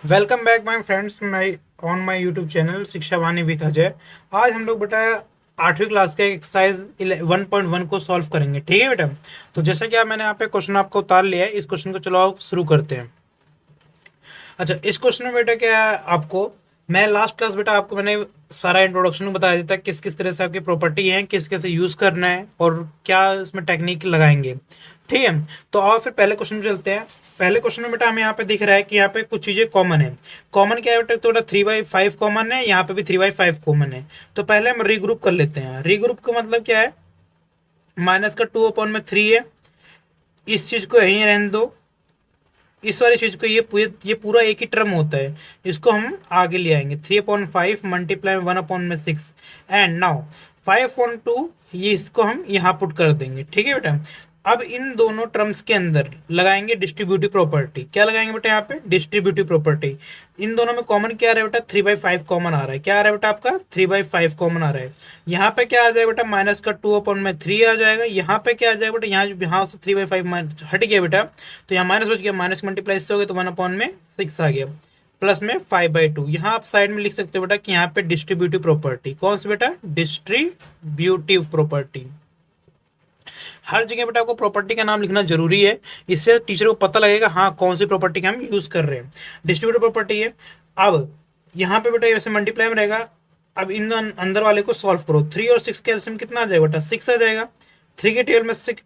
Welcome back my friends my on my YouTube channel शिक्षा वाणी with Ajay. आज हम लोग बेटा 8वीं क्लास के एक्सरसाइज 1.1 को सॉल्व करेंगे। ठीक है बेटा। तो जैसा कि मैंने यहाँ पे क्वेश्चन आपको उतार लिया है, इस क्वेश्चन को चलो आप शुरू करते हैं। अच्छा, इस क्वेश्चन में बेटा क्या है, आपको मैं लास्ट क्लास बेटा आपको मैंने सारा इंट्रोडक्शन बताया दिया था, किस किस तरह से आपकी प्रॉपर्टी है, किस कैसे यूज करना है और क्या इसमें टेक्निक लगाएंगे। ठीक है, तो आओ फिर पहले क्वेश्चन में चलते हैं। पहले क्वेश्चन में बेटा हमें यहाँ पे दिख रहा है कि यहाँ पे कुछ चीजें कॉमन है। कॉमन क्या है बेटा, तो बेटा 3/5 कॉमन है, यहाँ पे भी 3/5 कॉमन है। तो पहले हम रीग्रुप कर लेते हैं। रीग्रुप का मतलब क्या है, माइनस का 2/3 है, इस चीज को यहीं रहने दो, इस वाली चीज को ये पूरा एक ही टर्म होता है, इसको हम आगे ले आएंगे। 3/5 मल्टीप्लाई 1/6 एंड नाउ 5/2, ये इसको हम यहाँ पुट कर देंगे। ठीक है बेटा। अब इन दोनों टर्म्स के अंदर लगाएंगे डिस्ट्रीब्यूटिव प्रॉपर्टी। क्या लगाएंगे बेटा यहाँ पे, डिस्ट्रीब्यूटिव प्रॉपर्टी। इन दोनों में कॉमन क्या आ रहा है बेटा, 3/5 कॉमन आ रहा है। क्या आ रहा है बेटा आपका, 3/5 कॉमन आ रहा है। यहाँ पे क्या आ जाएगा बेटा, माइनस का 2/3 आ जाएगा। यहाँ पे क्या आ जाएगा बेटा, यहाँ से 3/5 हट गया बेटा, तो यहाँ माइनस बच गया, माइनस मल्टीप्लाई से हो गया तो 1/6 आ गया, प्लस में 5/2। यहाँ आप साइड में लिख सकते हो बेटा कि यहाँ पे डिस्ट्रीब्यूटिव प्रॉपर्टी। कौन सी बेटा, डिस्ट्रीब्यूटिव प्रॉपर्टी। हर जगह बेटा आपको प्रॉपर्टी का नाम लिखना जरूरी है, इससे टीचर को पता लगेगा हाँ कौन सी प्रॉपर्टी का हम यूज कर रहे हैं। डिस्ट्रीब्यूटिव प्रॉपर्टी है। अब यहाँ पे बेटा वैसे मल्टीप्लाई में रहेगा। अब इन अंदर वाले को सॉल्व करो। 3 और 6 के एलसीएम कितना आ जाएगा बेटा, 6 आ जाएगा। 3 के टेबल में 6,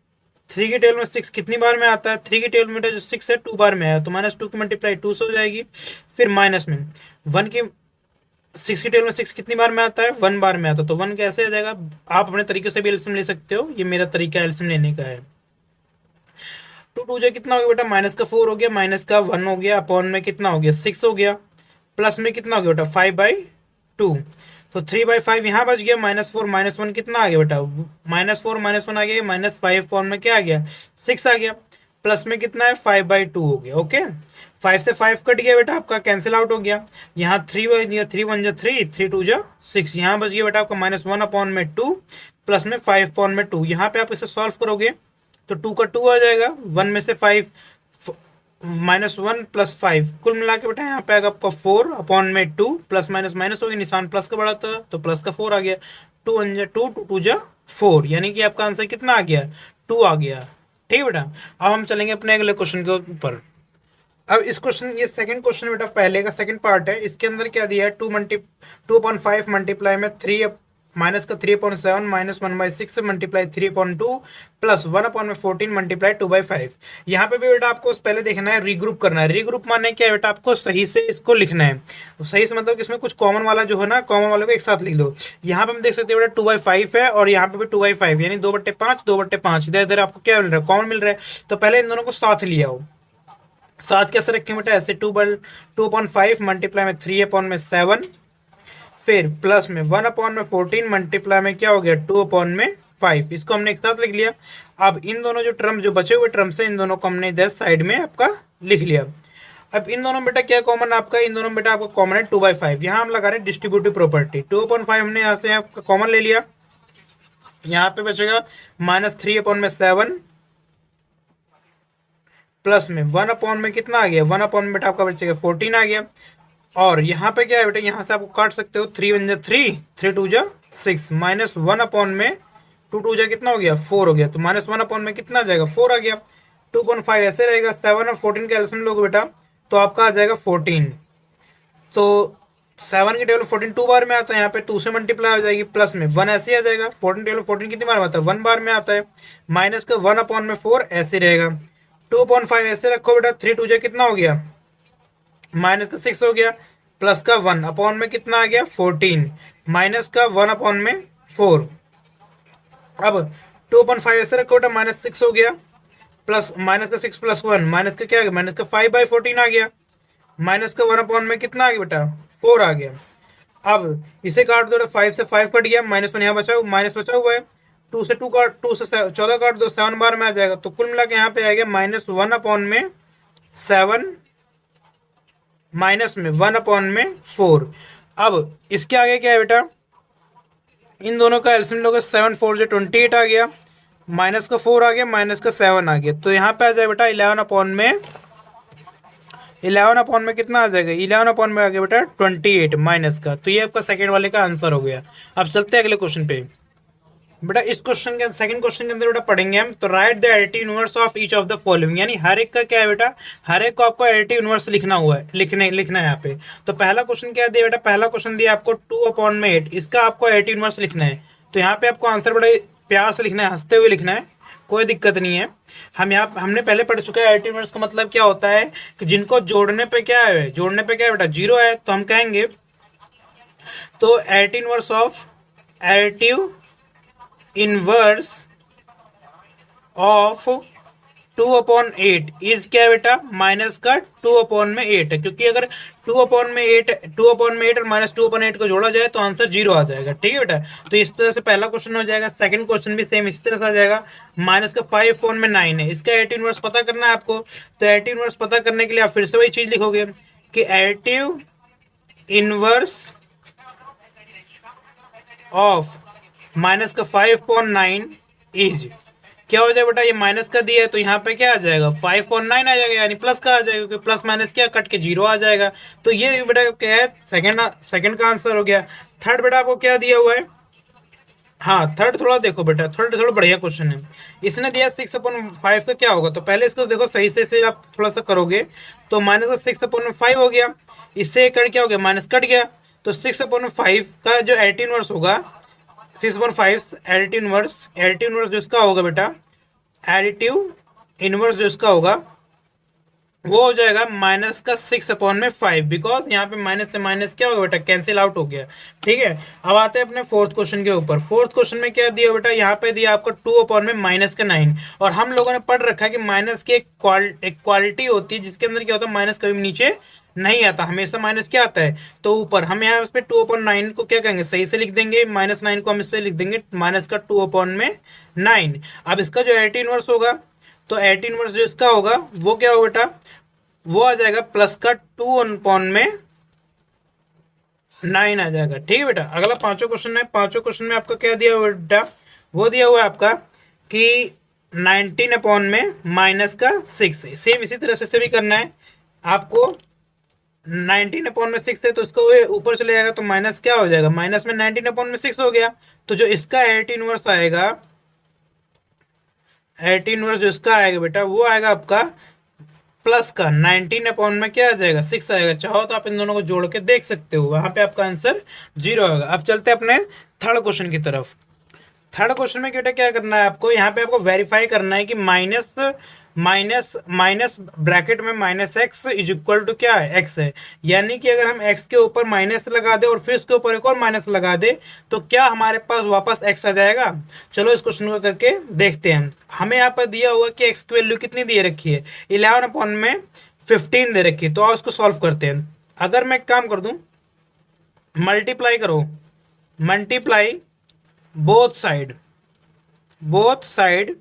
3 के टेबल में 6 कितनी बार में आता है, 3 के टेबल में जो 6 है 2 बार में आया, तो -2 की मल्टीप्लाई 2 से हो जाएगी। फिर माइनस में 1 की 6 की टेबल में 6 कितनी बार में आता है, 1 बार में आता है, तो 1 कैसे आ जाएगा। आप अपने तरीके से भी एलसीएम ले सकते हो, ये मेरा तरीका एलसीएम लेने का है। 2 2 जो कितना हो गया बेटा, -4 हो गया, -1 हो गया, अपॉन में कितना हो गया, 6 हो गया, प्लस में कितना हो गया बेटा, 5/2। तो 3/5 यहाँ बच गया, -4 -1 कितना आ गया बेटा, -4 -1 आ गया, -5 अपॉन में क्या आ गया, 6 आ गया, प्लस में कितना है, 5/2 हो गया। ओके, 5 से 5 कट गया बेटा आपका, कैंसिल आउट हो गया। यहाँ 3 3 1 जा 3, 3 2 जा 6, यहाँ बच गया बेटा आपका -1/2 प्लस में 5/2। यहाँ पे आप इसे सॉल्व करोगे तो 2 का 2 आ जाएगा, 1 में से 5, -1 प्लस 5, कुल मिला के बेटा यहाँ पे आएगा आपका 4/2, प्लस माइनस माइनस हो गया, निशान प्लस का बढ़ा था तो प्लस का 4 आ गया। 2 1 जा 2, 2 2 जा 4, यानी कि आपका आंसर कितना आ गया, 2 आ गया। ठीक है बेटा। अब हम चलेंगे अपने अगले क्वेश्चन के ऊपर। अब इस क्वेश्चन, ये सेकंड क्वेश्चन बेटा पहले का सेकंड पार्ट है। इसके अंदर क्या दिया है, 2/5 मल्टीप्लाई में 3 माइनस का 3/7 -1/6 मल्टीप्लाई 3/2 प्लस 1/14 मल्टीप्लाई 2/5। यहाँ पे भी बेटा आपको पहले देखना है, रीग्रुप करना है। रीग्रुप माने क्या है बेटा, आपको सही से इसको लिखना है। सही से मतलब कि इसमें कुछ कॉमन वाला जो है ना, कॉमन वाले को एक साथ लिख लो। यहाँ पे हम देख सकते हैं बेटा 2/5 है और यहाँ पे भी 2/5, यानी 2/5 2/5, इधर इधर आपको क्या मिल रहा है, कॉमन मिल रहा है। तो पहले इन दोनों को साथ लिया हो। साथ कैसे रखें बेटा, ऐसे 2/5 मल्टीप्लाई में 3/7, फिर प्लस में 1/14 मल्टीप्लाई में क्या हो गया, 2/5। इसको हमने एक साथ लिख लिया। अब इन दोनों जो टर्म, जो बचे हुए टर्म से, इन दोनों को हमने इधर साइड में आपका लिख लिया। अब इन दोनों बेटा क्या कॉमन आपका, इन दोनों बेटा आपका कॉमन है 2/5। यहाँ हम लगा रहे हैं डिस्ट्रीब्यूटिव प्रॉपर्टी। 2/5 हमने यहाँ से आपका कॉमन ले लिया, यहाँ पे बचेगा -3/7 प्लस में 1 में कितना आ गया, 1 में बेटा आपका बचेगा 14 आ गया। और यहाँ पे क्या है बेटा, यहाँ से आपको काट सकते हो, 3 1 जा 3, 3 2 जा 6, -1 में 2 2 जा कितना हो गया, 4 हो गया, तो -1 में कितना आ जाएगा, 4 आ गया। 2/5 ऐसे रहेगा। 7 और 14 का एलसीएम लोगे बेटा तो आपका आ जाएगा 14। तो 7 की टेबल 14 2 बार में आता है, यहाँ पे 2 से मल्टीप्लाई हो जाएगी, प्लस में 1 ऐसे आ जाएगा। 14 टेबल 14 कितनी बार में आता है, 1 बार में आता है, माइनस का 1/4 ऐसे रहेगा। 2/5 ऐसे रखो बेटा, 3 2 जा कितना हो गया, -6 हो गया, प्लस का 1 में कितना आ गया, 14, माइनस का 1/4। अब 2/5 ऐसे रखो बेटा, -6 हो गया, प्लस माइनस का 6 प्लस 1, माइनस का क्या आ गया, माइनस का 5/14 आ गया, माइनस का 1 में कितना आ गया बेटा, 4 आ गया। अब इसे काट दो, 5 से 5 कट गया, -1 यहाँ बचा, माइनस बचा हुआ है। 2 से 2 काट, 2 से 14 काट दो, 7 बार में आ जाएगा, तो कुल मिला के यहाँ पे आएगा -1/7 माइनस में 1/4। अब इसके आगे क्या है बेटा, इन दोनों का एलसीएम लोगे, 7 4 जो 28 आ गया, माइनस का 4 आ गया, माइनस का 7 आ गया, तो यहाँ पे आ जाए बेटा 11 11 अपॉन में कितना आ जाएगा, 11 अपॉन में आ गया बेटा 28 माइनस का। तो ये आपका सेकंड वाले का आंसर हो गया। अब चलते हैं अगले क्वेश्चन पे। बेटा इस क्वेश्चन के सेकंड क्वेश्चन के अंदर बेटा पढ़ेंगे हम, तो right the additive inverse of each of the following, यानी हर एक का क्या है बेटा, हर एक को आपको एडिटिव इनवर्स लिखना हुआ है, लिखना है यहाँ पे। तो पहला क्वेश्चन क्या दिया बेटा, पहला क्वेश्चन दिया आपको 2/8, इसका आपको एडिटिव इनवर्स लिखना है। तो यहाँ पे आपको आंसर बड़े प्यार से लिखना है, हंसते हुए लिखना है, कोई दिक्कत नहीं है। हम यहाँ हमने पहले पढ़ चुका है एडिटिव इनवर्स का मतलब क्या होता है, कि जिनको जोड़ने पे क्या है, जोड़ने पे क्या है बेटा, 0 है, तो हम कहेंगे तो additive inverse of additive inverse of 2/8 is क्या है बेटा, माइनस का 2/8 है, क्योंकि अगर 2/8 और माइनस 2/8 को जोड़ा जाए तो आंसर 0 आ जाएगा। ठीक है बेटा, तो इस तरह से पहला क्वेश्चन हो जाएगा। सेकंड क्वेश्चन भी सेम इसी तरह से आ जाएगा, माइनस का 5/9 है, इसका एडिटिव इनवर्स पता करना है आपको। तो एडिटिव इनवर्स पता करने के लिए आप फिर से वही चीज लिखोगे कि एडिटिव इनवर्स ऑफ माइनस का 5/9 इज क्या हो जाएगा बेटा, ये माइनस का दिया है तो यहाँ पे क्या आ जाएगा, 5/9 आ जाएगा, यानी प्लस का आ जाएगा, क्योंकि प्लस माइनस क्या कट के 0 आ जाएगा। तो ये बेटा क्या है, सेकंड का आंसर हो गया। थर्ड बेटा आपको क्या दिया हुआ है, हाँ थर्ड थोड़ा देखो बेटा, थर्ड थोड़ा बढ़िया क्वेश्चन है। इसने दिया 6/5 का क्या होगा, तो पहले इसको देखो सही से आप थोड़ा सा करोगे तो माइनस का 6/5 हो गया, इससे कट क्या हो गया, माइनस कट गया, तो 6/5 का जो एडिटिव इनवर्स होगा, 6/5 एडिटिव इनवर्स जो इसका होगा बेटा, एडिटिव इनवर्स जो इसका होगा वो हो जाएगा माइनस का 6/5, बिकॉज यहाँ पे माइनस से माइनस क्या होगा बेटा, कैंसिल आउट हो गया। ठीक है, अब आते हैं अपने फोर्थ क्वेश्चन के ऊपर। फोर्थ क्वेश्चन में क्या दिया बेटा, यहाँ पे दिया आपको 2/-9, और हम लोगों ने पढ़ रखा है कि माइनस की एक क्वालिटी होती है जिसके अंदर क्या होता है, माइनस कभी नीचे नहीं आता, हमेशा माइनस क्या आता है तो ऊपर। हम यहाँ पे 2/9 को क्या करेंगे, सही से लिख देंगे, -9 को हम इससे लिख देंगे माइनस का 2/9। अब इसका जो एडिटिव इनवर्स होगा, तो एडिटिव इनवर्स जो इसका होगा वो क्या होगा बेटा, वो आ जाएगा प्लस का 2/9 आ जाएगा। ठीक है बेटा, अगला पांचों क्वेश्चन है। पांचों क्वेश्चन में आपका क्या दिया हुआ बेटा, वो दिया हुआ है आपका कि 19/-6, सेम इसी तरह से भी करना है आपको। 19/6 है तो इसको ऊपर चले जाएगा तो माइनस क्या हो जाएगा, माइनस में 19/6 हो गया। तो जो इसका एडिटिव इनवर्स आएगा, एडिटिव इनवर्स जो इसका आएगा बेटा, वो आएगा आपका प्लस का 19 में क्या आ जाएगा, 6 आएगा। चाहो तो आप इन दोनों को जोड़ के देख सकते हो, वहां पे आपका आंसर 0 होगा। अब चलते हैं अपने थर्ड क्वेश्चन की तरफ। थर्ड क्वेश्चन में बेटा क्या करना है आपको, यहाँ पे आपको वेरीफाई करना है कि माइनस माइनस माइनस ब्रैकेट में -x इज इक्वल टू क्या है, x है। यानी कि अगर हम x के ऊपर माइनस लगा दे और फिर इसके ऊपर एक और माइनस लगा दे तो क्या हमारे पास वापस x आ जाएगा। चलो इस क्वेश्चन को करके देखते हैं। हमें यहाँ पर दिया हुआ कि x की वैल्यू कितनी दे रखी है, 11/15 दे रखी है। तो आओ इसको सॉल्व करते हैं। अगर मैं एक काम कर दूं, मल्टीप्लाई करो, multiply both side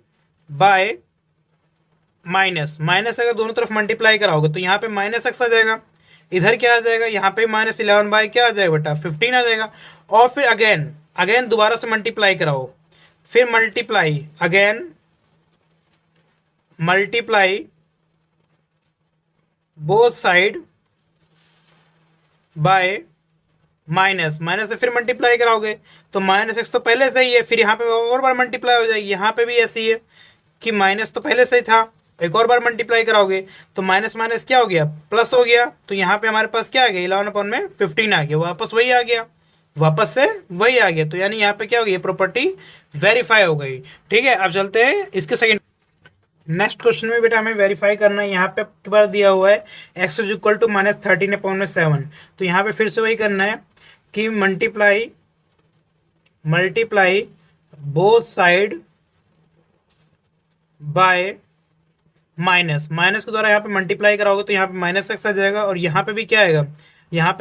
by minus अगर दोनों तरफ मल्टीप्लाई कराओगे तो यहाँ पे -x आ जाएगा, इधर क्या आ जाएगा, यहाँ पे -11 बाय क्या आ जाएगा बेटा, 15 आ जाएगा। और फिर अगेन दोबारा से मल्टीप्लाई कराओ, फिर multiply both side by minus से फिर मल्टीप्लाई कराओगे तो -x तो पहले से ही है, फिर यहाँ पे और बार मल्टीप्लाई हो जाएगी। यहाँ पे भी ऐसी है कि माइनस तो पहले से ही था, एक और बार मल्टीप्लाई कराओगे तो माइनस माइनस क्या हो गया, प्लस हो गया। तो यहाँ पे हमारे पास क्या आ गया, 11/15 आ गया, वापस वही आ गया, वापस से वही आ गया। तो यानी यहाँ पे क्या हो गई, प्रॉपर्टी वेरीफाई हो गई। ठीक है, अब चलते हैं इसके सेकंड नेक्स्ट क्वेश्चन में बेटा हमें वेरीफाई करना है। यहाँ पे आपके पास दिया हुआ है x इज इक्वल टू -13/7। तो यहाँ पे फिर से वही करना है कि multiply both side by minus के द्वारा यहाँ पे मल्टीप्लाई कराओगे तो यहाँ पे -x आ जाएगा। और यहाँ पे भी क्या आएगा, यहाँ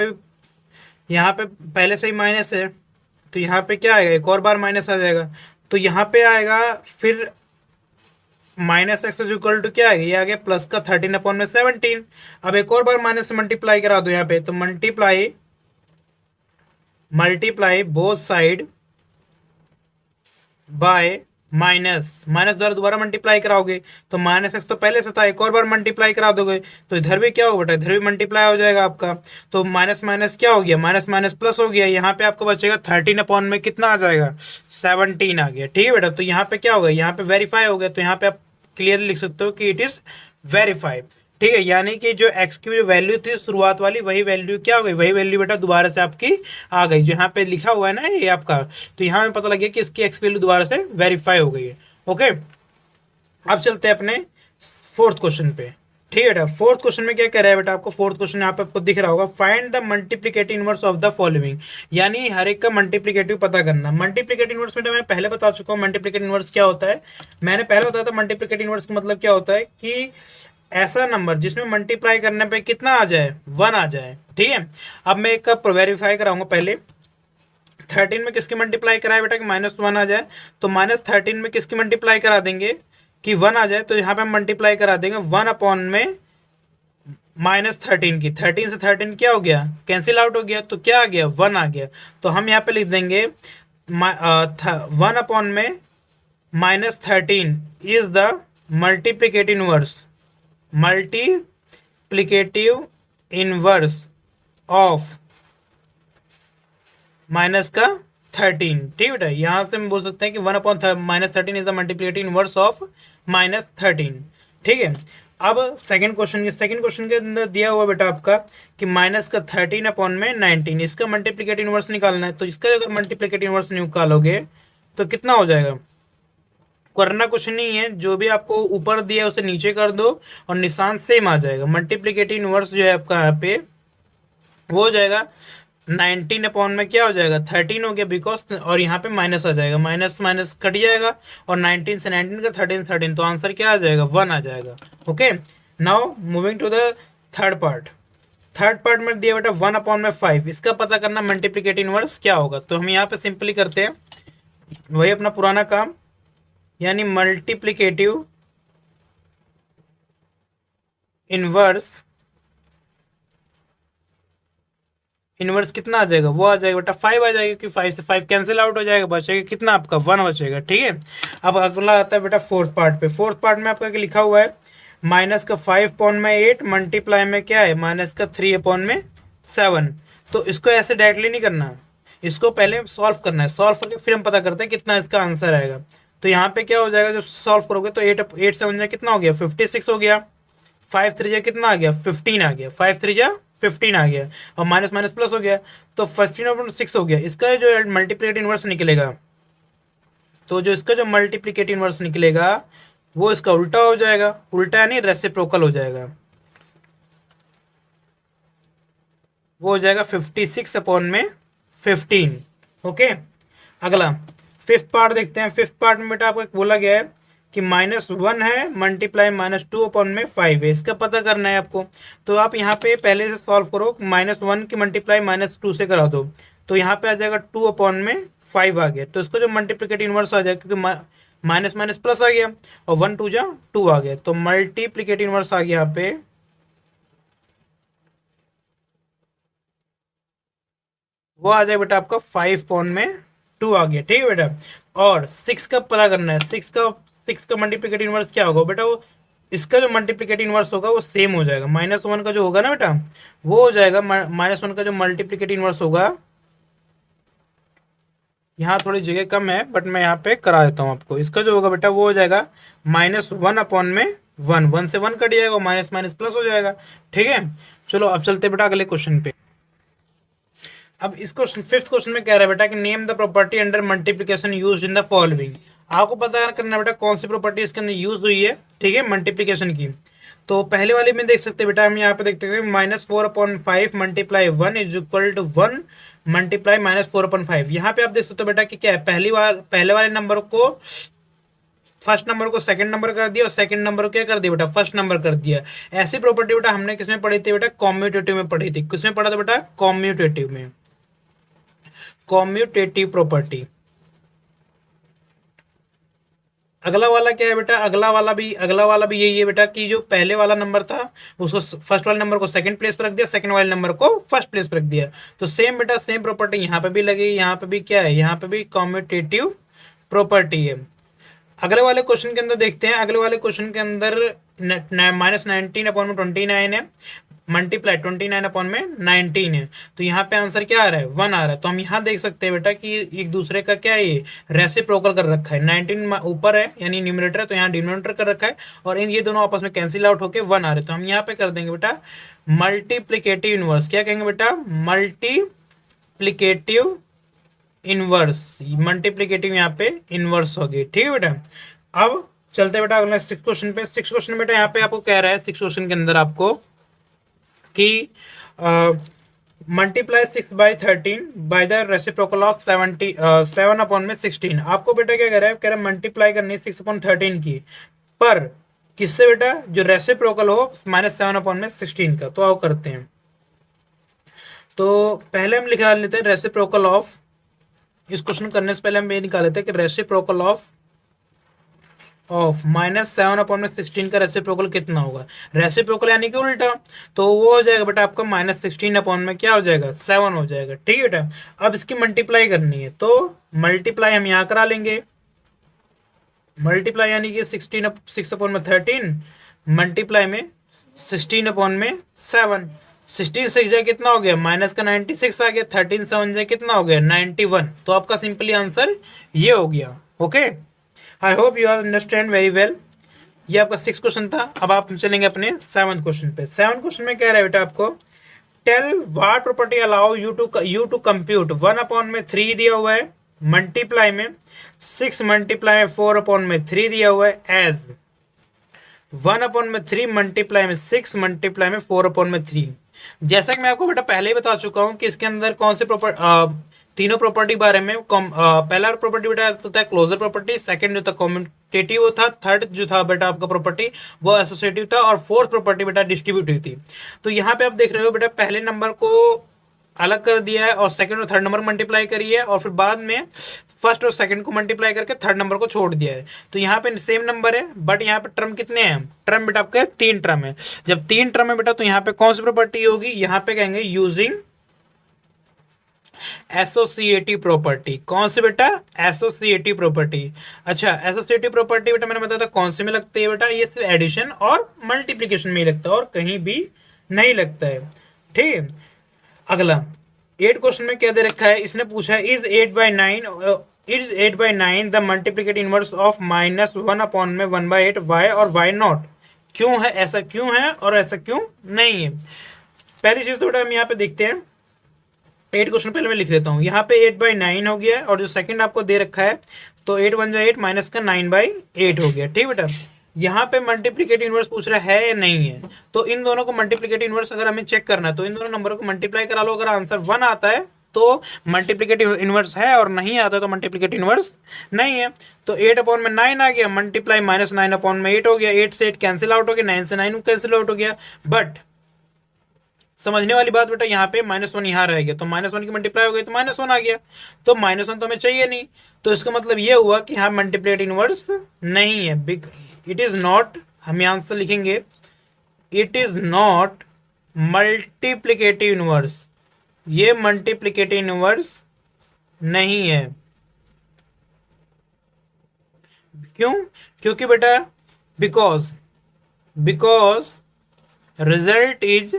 पे पहले से ही माइनस है तो यहाँ पे क्या आएगा, एक और बार माइनस आ जाएगा। तो यहाँ पे आएगा फिर -x इज इक्वल टू क्या आएगा, ये आ गया प्लस का 13/17। अब एक और बार माइनस से मल्टीप्लाई करा दो यहाँ पे, तो multiply both side by minus minus द्वारा दोबारा मल्टीप्लाई कराओगे तो माइनस एक्स तो पहले से था, एक और बार मल्टीप्लाई करा दोगे तो इधर भी क्या होगा बेटा, इधर भी मल्टीप्लाई हो जाएगा आपका। तो माइनस माइनस क्या हो गया, माइनस माइनस प्लस हो गया। यहाँ पे आपको बचेगा 13 अपॉन में कितना आ जाएगा, 17 आ गया। ठीक है बेटा, तो यहाँ पे क्या होगा, यहाँ पे वेरीफाई हो गया। तो यहाँ पे आप क्लियरली लिख सकते हो कि इट इज वेरीफाइड। ठीक है, यानी कि जो एक्स की जो वैल्यू थी शुरुआत वाली, वही वैल्यू क्या हो गई, वही वैल्यू बेटा दोबारा से आपकी आ गई। जो यहाँ पे लिखा हुआ है ना ये आपका, तो यहाँ में पता लग गया कि इसकी एक्स वैल्यू दोबारा से वेरीफाई हो गई है। ओके, अब चलते हैं अपने फोर्थ क्वेश्चन पे। ठीक है बेटा, फोर्थ क्वेश्चन में क्या कह रहा है बेटा आपको, फोर्थ क्वेश्चन यहाँ पे आपको दिख रहा होगा, find the multiplicative inverse of the following, यानी हर एक का मल्टीप्लिकेटिव पता करना। मल्टीप्लिकेटिव इनवर्स में मैंने पहले बता चुका हूँ मल्टीप्लिकेटिव इनवर्स क्या होता है। मैंने पहले बताया था मल्टीप्लिकेटिव इनवर्स का मतलब क्या होता है कि ऐसा नंबर जिसमें मल्टीप्लाई करने पे कितना आ जाए, 1 आ जाए। ठीक है, अब मैं एक का वेरीफाई कराऊंगा पहले। 13 में किसकी मल्टीप्लाई कराए बेटा कि -1 आ जाए, तो -13 में किसकी मल्टीप्लाई करा देंगे कि 1 आ जाए। तो यहाँ पे हम मल्टीप्लाई करा देंगे 1 अपॉन में -13 की। 13 से 13 क्या हो गया, कैंसिल आउट हो गया, तो क्या आ गया, 1 आ गया। तो हम यहाँ पे लिख देंगे 1 अपॉन में -13 is the multiplicative inverse, multiplicative inverse of minus का 13। ठीक बेटा, यहां से हम बोल सकते हैं कि 1 upon -13 is the multiplicative inverse of -13। ठीक है, अब सेकंड क्वेश्चन के अंदर दिया हुआ बेटा आपका कि माइनस का 13 अपॉन में 19, इसका मल्टीप्लिकेटिव इनवर्स निकालना है। तो इसका अगर मल्टीप्लिकेटिव इनवर्स निकालोगे तो कितना हो जाएगा, करना कुछ नहीं है, जो भी आपको ऊपर दिया है उसे नीचे कर दो और निशान सेम आ जाएगा। मल्टीप्लिकेटिव इनवर्स जो है आपका यहाँ पे वो हो जाएगा 19 अपॉन में क्या हो जाएगा, 13 हो गया बिकॉज, और यहाँ पे माइनस आ जाएगा, माइनस माइनस कट जाएगा और 19 से 19 का 13, तो आंसर क्या आ जाएगा, 1 आ जाएगा। Okay, now moving to the third part. Third part में दिया बेटा 1 अपॉन में 5, इसका पता करना मल्टीप्लिकेटिव इनवर्स क्या होगा। तो हम यहाँ पे सिंपली करते हैं वही अपना पुराना काम, यानी मल्टीप्लिकेटिव इनवर्स कितना आ जाएगा, वो आ जाएगा बेटा 5 आ जाएगा, क्योंकि 5 से 5 कैंसिल आउट हो जाएगा, बचेगा कितना आपका 1 बचेगा। ठीक है, अब अगला आता है बेटा फोर्थ पार्ट पे। फोर्थ पार्ट में आपका क्या लिखा हुआ है, माइनस का 5 अपॉन में 8 मल्टीप्लाई में क्या है, माइनस का 3 अपॉन में 7। तो इसको ऐसे डायरेक्टली नहीं करना, इसको पहले सॉल्व करना है, सॉल्व करके फिर हम पता करते हैं कितना इसका आंसर आएगा। तो यहाँ पे क्या हो जाएगा, जब सॉल्व करोगे तो 8 से 1 कितना हो गया, 56 हो गया। 5 3 कितना आ गया, 15 आ गया। 5 3 15 आ गया और माइनस माइनस प्लस हो गया, तो 15/6 हो गया। इसका जो मल्टीप्लिकेटिव इनवर्स निकलेगा, तो जो इसका जो मल्टीप्लिकेटिव इनवर्स निकलेगा वो इसका उल्टा हो जाएगा, उल्टा यानी रेसिप्रोकल हो जाएगा, वो हो जाएगा 56 अपॉन में 15। ओके, अगला फिफ्थ पार्ट देखते हैं। फिफ्थ पार्ट में बेटा आपको बोला गया है कि -1 है मल्टीप्लाई -2 अपॉन में 5 है, इसका पता करना है आपको। तो आप यहाँ पे पहले से सॉल्व करो, -1 की मल्टीप्लाई -2 से करा दो, तो यहाँ पे आ जाएगा 2 अपॉन में 5 आ गया। तो इसको जो मल्टीप्लिकेटिव इनवर्स आ जाएगा, क्योंकि माइनस माइनस प्लस आ गया और 1 2 जा 2 आ गया, तो मल्टीप्लिकेटिव इनवर्स आ गया यहाँ पे, वो आ जाएगा बेटा आपका 5 अपॉन में 2 आ गया। ठीक है बेटा, और 6 का पता करना है। 6 का मल्टीप्लिकेटिव इनवर्स क्या होगा बेटा, वो इसका जो मल्टीप्लिकेटिव इनवर्स होगा वो सेम हो जाएगा। -1 का जो होगा ना बेटा, वो हो जाएगा -1 का जो मल्टीप्लिकेटिव इनवर्स होगा, यहाँ थोड़ी जगह कम है बट मैं यहाँ पे करा देता हूँ आपको। इसका जो होगा बेटा वो हो जाएगा -1 अपॉन में 1 से 1 कट जाएगा, माइनस माइनस प्लस हो जाएगा। ठीक है, चलो अब चलते बेटा अगले क्वेश्चन पे। अब इस क्वेश्चन फिफ्थ क्वेश्चन में कह रहा है बेटा कि name the property under multiplication use in the following. आपको पता करना है बेटा कौन सी प्रॉपर्टी इसके अंदर यूज हुई है। ठीक है, मल्टीप्लिकेशन की। तो पहले वाले में देख सकते हैं बेटा, हम यहाँ पे देखते हैं -4/5 multiply 1 is equal to 1 multiply -4/5। यहाँ पे आप देख सकते हो बेटा कि क्या है, पहले वाले नंबर को फर्स्ट नंबर को सेकंड नंबर कर दिया और सेकंड नंबर को क्या कर दिया बेटा, फर्स्ट नंबर कर दिया। ऐसी प्रॉपर्टी बेटा हमने किसमें पढ़ी थी बेटा, कॉम्यूटेटिव में पढ़ी थी। किसमें पढ़ा था बेटा, कॉम्यूटेटिव में, कॉम्यूटेटिव प्रॉपर्टी। अगला वाला क्या है बेटा, अगला वाला भी यही है बेटा कि जो पहले वाला नंबर था उसको फर्स्ट वाले नंबर को सेकंड प्लेस पर रख दिया, सेकंड वाले नंबर को फर्स्ट प्लेस पर रख दिया। तो सेम बेटा सेम प्रॉपर्टी यहाँ पे भी लगी, यहाँ पे भी क्या है, यहाँ पे भी कॉम्यूटेटिव प्रॉपर्टी है। अगले वाले क्वेश्चन के अंदर देखते हैं। अगले वाले क्वेश्चन के अंदर -19/29 है, मल्टीप्लाई 29/19 है। तो यहाँ पे आंसर क्या आ रहा है, 1 आ रहा है। तो हम यहाँ देख सकते हैं बेटा कि एक दूसरे का क्या है, ये रेसिप्रोकल कर रखा है। 19 ऊपर है यानी न्यूमरेटर है, तो यहाँ डिनोमिनेटर कर रखा है, और इन ये दोनों आपस में कैंसिल आउट होके 1 आ रहे हैं। तो हम यहाँ पे कर देंगे बेटा मल्टीप्लिकेटिव इनवर्स। क्या कहेंगे बेटा, मल्टीप्लिकेटिव इनवर्स। मल्टीप्लिकेटिव यहाँ पे इनवर्स हो गई, ठीक है बेटा। अब चलते बेटा अगले 6 क्वेश्चन पे। 6 क्वेश्चन बेटा यहाँ पे आपको कह रहा है 6 क्वेश्चन के अंदर आपको कि multiply 6/13 by the reciprocal of 7/16। आपको बेटा क्या कह रहा है मल्टीप्लाई करनी है 6/13 की, पर किससे बेटा, जो रेसिप्रोकल हो -7/16 का। तो आओ करते हैं। तो पहले हम निकाल लेते हैं रेसिप्रोकल ऑफ, इस क्वेश्चन करने से पहले हम ये निकाल लेते हैं कि रेसिप्रोकल ऑफ -7/16 का रेसिप्रोकल कितना होगा। रेसिप्रोकल यानी कि उल्टा, तो वो हो जाएगा बेटा आपका -16 में क्या हो जाएगा, 7 हो जाएगा, ठीक है बेटा। अब इसकी मल्टीप्लाई करनी है, तो मल्टीप्लाई हम यहाँ करा लेंगे। मल्टीप्लाई यानी कि 6/13 मल्टीप्लाई में 16/7। 16 6 जाए कितना हो गया, माइनस का 96 आ गया। 13 7 जाए कितना हो गया, 91। तो आपका सिंपली आंसर ये हो गया। Okay, I hope you are understand very well. ये आपका 6 क्वेश्चन था। अब आप चलेंगे अपने 7th क्वेश्चन पे। 7th क्वेश्चन में क्या रहा है बेटा आपको, tell what property allow you to compute 1/3 दिया हुआ है, मल्टीप्लाई में 6 मल्टीप्लाई में 4/3 दिया हुआ है, एज 1/3 मल्टीप्लाई में 6 मल्टीप्लाई में 4/3। जैसा कि मैं आपको बेटा पहले ही बता चुका हूं कि इसके अंदर कौन से तीनों प्रॉपर्टी बारे में पहला प्रॉपर्टी बेटा होता है क्लोजर प्रॉपर्टी, सेकंड जो था कॉम्यूटेटिव था, थर्ड जो था बेटा आपका प्रॉपर्टी वो एसोसिएटिव था, और फोर्थ प्रॉपर्टी बेटा डिस्ट्रीब्यूटिव थी। तो यहाँ पे आप देख रहे हो बेटा पहले नंबर को अलग कर दिया है और सेकंड और थर्ड नंबर मल्टीप्लाई करी है, और फिर बाद में फर्स्ट और सेकंड को मल्टीप्लाई करके थर्ड नंबर को छोड़ दिया है। तो यहाँ पे सेम नंबर है, बट यहाँ पे टर्म कितने हैं, टर्म बेटा आपके 3 टर्म है। जब 3 टर्म है बेटा तो यहाँ पे कौन सी प्रॉपर्टी होगी, यहाँ पे कहेंगे यूजिंग एसोसिएटिव प्रॉपर्टी। कौन सी बेटा, एसोसिएटिव प्रॉपर्टी। अच्छा, एसोसिएटिव प्रॉपर्टी बेटा मैंने बताया था कौन से में लगती है बेटा, ये सिर्फ एडिशन और मल्टीप्लीकेशन में ही लगता है और कहीं भी नहीं लगता है, ठीक है। अगला 8 क्वेश्चन में क्या दे रखा है, इसने पूछा है is 8/9 the multiplicative inverse of -1/1/8 why और वाई नॉट। क्यों है, ऐसा क्यों है और ऐसा क्यों नहीं है। पहली चीज तो बेटा हम यहाँ पे देखते हैं, 8 क्वेश्चन पहले मैं लिख लेता हूँ। यहाँ पे 8/9 हो गया और जो सेकंड आपको दे रखा है तो 8 1 8 माइनस का 9/8 हो गया, ठीक बेटा। यहाँ पे मल्टीप्लिकेटिव इनवर्स पूछ रहा है या नहीं है, तो इन दोनों को मल्टीप्लिकेटिव इनवर्स अगर हमें चेक करना है तो इन दोनों नंबरों को मल्टीप्लाई करा लो। अगर आंसर 1 आता है तो मल्टीप्लिकेटिव इनवर्स है, और नहीं आता तो मल्टीप्लिकेटिव इनवर्स नहीं है। तो 8/9 आ गया, मल्टीप्लाई -9/8 हो गया, 8 से 8 कैंसिल आउट हो गया, 9 से 9 कैंसिल आउट हो गया। बट समझने वाली बात बेटा यहाँ पे -1 यहाँ रह गया, तो -1 की मल्टीप्लाई हो गई तो -1 आ गया, तो -1 तो हमें चाहिए नहीं। तो इसका मतलब ये हुआ कि यहाँ मल्टीप्लिकेटिव इनवर्स नहीं है। इट इज नॉट, हम यहाँ से लिखेंगे it is not multiplicative inverse, ये मल्टीप्लिकेटिव इनवर्स नहीं है। क्यों, क्योंकि बेटा बिकॉज रिजल्ट इज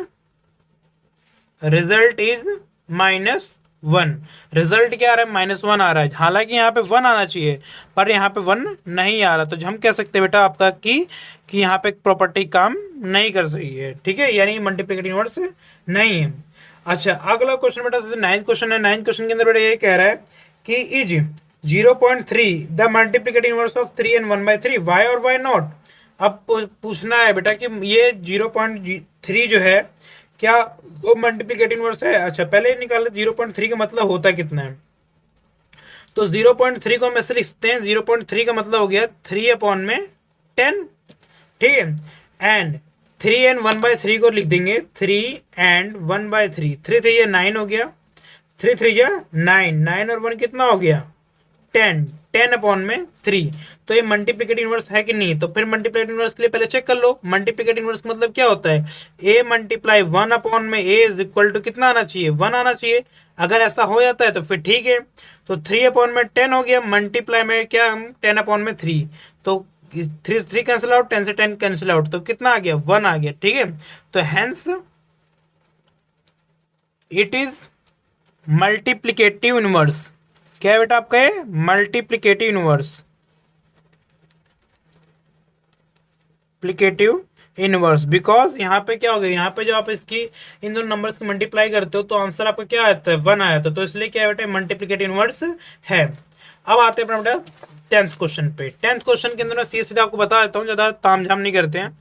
-1। रिजल्ट क्या आ रहा है, -1 आ रहा है। हालांकि यहाँ पे 1 आना चाहिए पर यहाँ पे 1 नहीं आ रहा, तो हम कह सकते हैं बेटा आपका कि यहाँ पे प्रॉपर्टी काम नहीं कर रही है, ठीक है, यानी मल्टीप्लिकेटिव इनवर्स नहीं है। अच्छा, अगला क्वेश्चन बेटा 9th क्वेश्चन है। 9th क्वेश्चन के अंदर बेटा ये कह रहा है कि is 0.3 the multiplicative inverse of 3 and 1/3 why और वाई नॉट। अब पूछना है बेटा कि ये 0.3 जो है क्या वो मल्टीप्लिकेटिव इनवर्स है। अच्छा, पहले निकाले 0.3 का मतलब होता कितना है, तो 0.3 को हम ऐसे लिख सकते हैं, 0.3 का मतलब हो गया 3/10, ठीक है। एंड 3 and 1/3 को लिख देंगे 3 and 1/3, 3 3 9 हो गया, 3 3 9, 9 और 1 कितना हो गया 10, 10 अपॉन में 3। तो ये मल्टीप्लिकेटिव इनवर्स है कि नहीं? तो फिर मल्टीप्लिकेटिव इनवर्स के लिए पहले चेक कर लो। मल्टीप्लिकेटिव इनवर्स मतलब क्या होता है? a मल्टीप्लाई 1 अपॉन में a इज इक्वल टू कितना आना चाहिए? 1 आना चाहिए। अगर ऐसा हो जाता है तो फिर ठीक है। तो 3 अपॉन में 10 हो गया, मल्टीप्लाई में क्या, 10 अपॉन में 3। तो 3 कैंसिल आउट, 10 से 10 कैंसिल आउट, तो कितना आ गया? 1 आ गया। ठीक है, तो hence it is multiplicative inverse. क्या है बेटा आपका? ये मल्टीप्लिकेटिव इनवर्स, प्लिकेटिव इनवर्स। बिकॉज यहाँ पे क्या हो गया, यहाँ पे जो आप इसकी इन दोनों नंबर्स की मल्टीप्लाई करते हो तो आंसर आपका क्या आता है? 1 आया था। तो इसलिए क्या है बेटा? मल्टीप्लिकेटिव इनवर्स है। अब आते हैं अपना बेटा 10th क्वेश्चन पे। 10th क्वेश्चन के अंदर मैं सीधे आपको बता देता हूँ, ज्यादा तामझाम नहीं करते हैं।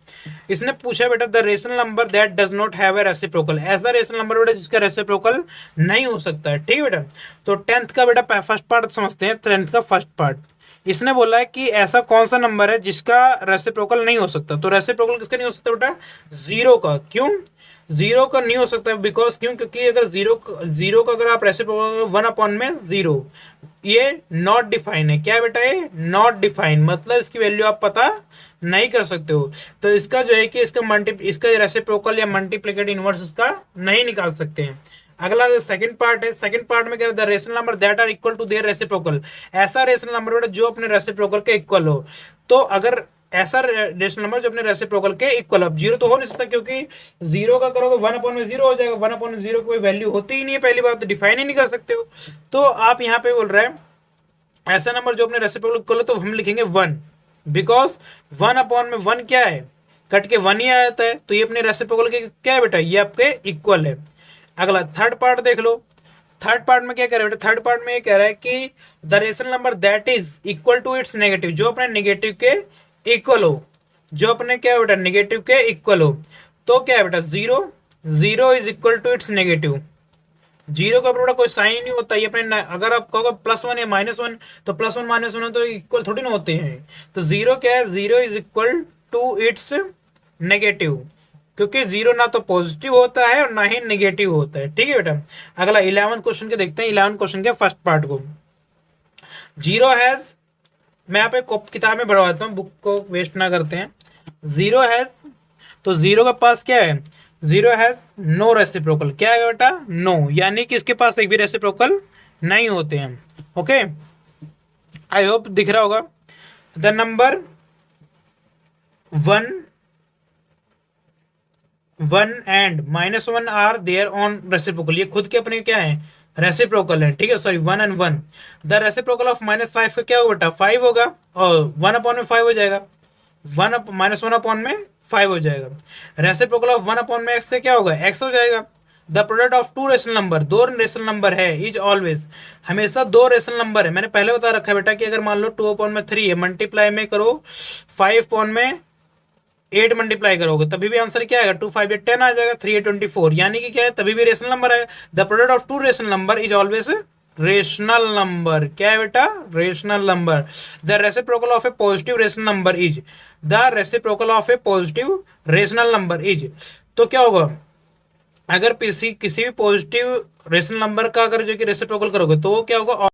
इसने पूछा बेटा the rational number that does not have a reciprocal. ऐसा रेशनल नंबर बेटा जिसका रेसिप्रोकल नहीं हो सकता है। ठीक है बेटा, तो 10th का बेटा फर्स्ट पार्ट समझते हैं। 10th का फर्स्ट पार्ट, इसने बोला है कि ऐसा कौन सा नंबर है जिसका रेसिप्रोकल नहीं हो सकता। तो रेसिप्रोकल किसका नहीं हो सकता बेटा? जीरो का। क्यों जीरो का नहीं हो सकता? बिकॉज क्यों? क्योंकि अगर जीरो का अगर आप रेसिप्रोकल 1 अपॉन में 0, ये नॉट डिफाइन है। क्या है बेटा? ये नॉट डिफाइन, मतलब इसकी वैल्यू आप पता नहीं कर सकते हो। तो इसका जो है कि इसका रेसिप्रोकल या मल्टीप्लिकेटिव इनवर्स इसका नहीं निकाल सकते हैं। अगला जो सेकंड पार्ट है, सेकंड पार्ट में क्या the rational number that are equal to their reciprocal. ऐसा रेशनल नंबर बेटा जो अपने रेसिप्रोकल के इक्वल हो। तो अगर ऐसा रेशनल नंबर जो अपने रेसिप्रोकल के इक्वल, अब जीरो तो हो नहीं सकता क्योंकि जीरो का करोगे 1 अपॉन में 0 हो जाएगा। 1 अपॉन में 0 कोई वैल्यू होती ही नहीं है, पहली बात तो डिफाइन ही नहीं कर सकते हो। तो आप यहाँ पे बोल रहे हैं ऐसा नंबर जो अपने रेसिप्रोकल इक्वल हो, तो हम लिखेंगे 1, बिकॉज 1 अपॉन में 1 क्या है? कट के 1 ही आ जाता है। तो ये अपने रेसिप्रोकल के क्या है बेटा? ये आपके इक्वल है। अगला थर्ड पार्ट देख लो। थर्ड पार्ट में क्या कह रहा है बेटा? थर्ड पार्ट में ये कह रहा है कि the rational number that is equal to its negative, जो अपने नेगेटिव के इक्वल हो। जो अपने क्या है बेटा? नेगेटिव के इक्वल हो। तो क्या है बेटा? 0 is equal to its negative. Zero का बेटा कोई साइन ही नहीं होता। ये अपने अगर आप कहोगे +1 या -1, तो +1 -1 तो इक्वल थोड़ी ना होते हैं। तो जीरो क्या है? 0 is equal to its negative, क्योंकि 0 ना तो पॉजिटिव होता है और ना ही नेगेटिव होता है। ठीक है बेटा, अगला 11th क्वेश्चन के देखते हैं। 11th क्वेश्चन के फर्स्ट पार्ट को। जीरो हैज, मैं यहाँ पे किताब में बढ़वा देता हूँ, बुक को वेस्ट ना करते हैं। जीरो हैज, तो जीरो के पास क्या है? Zero has no reciprocal. क्या है बेटा? नो, यानी कि इसके पास एक भी रेसिप्रोकल नहीं होते हैं। ओके, आई होप दिख रहा होगा। The number 1 and -1 are their own reciprocal. ये खुद के अपने क्या है? रेसिप्रोकल है। ठीक है, sorry 1 and 1। The reciprocal of -5 का क्या होगा बेटा? 5 होगा, और 1 अपॉन में 5 हो जाएगा। -1 अपॉन में 5 हो जाएगा। रेसिप्रोकल ऑफ 1 अपॉन में x का क्या होगा? x हो जाएगा। The product of two rational number, दो रेशनल नंबर है, इज ऑलवेज, हमेशा दो रेशनल नंबर है। मैंने पहले बता रखा है बेटा कि अगर मान लो 2 अपॉन में 3 है, मल्टीप्लाई में करो 5 अपॉन में 8 मल्टीप्लाई करोगे, तभी भी आंसर क्या आएगा? 2 5 8 10 आ जाएगा, 3 8 24, यानी कि क्या है? तभी भी रेशनल नंबर है। The product of two rational number is always rational number. क्या है बेटा? Rational number. The reciprocal of a positive rational number is, the reciprocal of a positive rational number is. तो क्या होगा? अगर किसी भी पॉजिटिव रेशनल नंबर का अगर जो कि रेसिप्रोकल करोगे तो क्या होगा?